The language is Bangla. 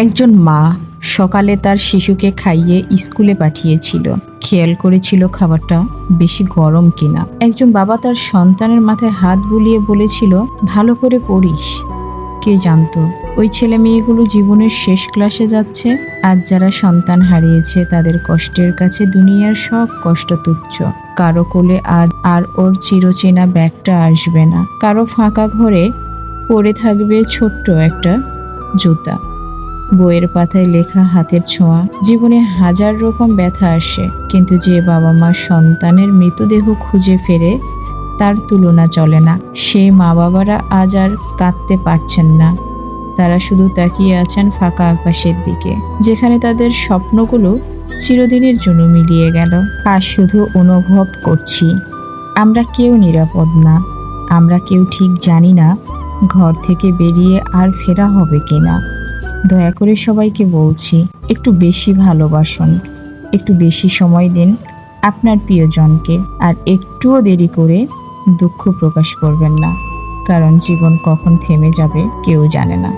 একজন মা সকালে তার শিশুকে খাইয়ে স্কুলে পাঠিয়েছিল। খেয়াল করেছিল খাবারটা বেশি গরম কিনা। একজন বাবা তার সন্তানের মাথায় হাত বুলিয়ে বলেছিল, ভালো করে পড়িস। কে জানতো ওই ছেলে মেয়েগুলো জীবনের শেষ ক্লাসে যাচ্ছে। আজ যারা সন্তান হারিয়েছে তাদের কষ্টের কাছে দুনিয়ার সব কষ্ট তুচ্ছ। কারো কোলে আজ আর ওর চিরচেনা ব্যাগটা আসবে না। কারো ফাঁকা ঘরে পড়ে থাকবে ছোট্ট একটা জুতা। বইয়ের পাতায় লেখা হাতের ছোঁয়া। জীবনে হাজার রকম ব্যথা আসে, কিন্তু যে বাবা মা সন্তানের মৃতদেহ খুঁজে ফেরে তার তুলনা চলে না। সেই মা বাবারা আজ আর কাঁদতে পারছেন না। তারা শুধু তাকিয়ে আছেন ফাঁকা আকাশের দিকে, যেখানে তাদের স্বপ্নগুলো চিরদিনের জন্য মিলিয়ে গেল। আজ শুধু অনুভব করছি, আমরা কেউ নিরাপদ না। আমরা কেউ ঠিক জানি না ঘর থেকে বেরিয়ে আর ফেরা হবে কিনা। দয়া করে সবাইকে বলছি, একটু বেশি ভালোবাসুন, একটু বেশি সময় দিন আপনার প্রিয়জনকে, আর একটুও দেরি করে দুঃখ প্রকাশ করবেন না, কারণ জীবন কখন থেমে যাবে কেউ জানে না।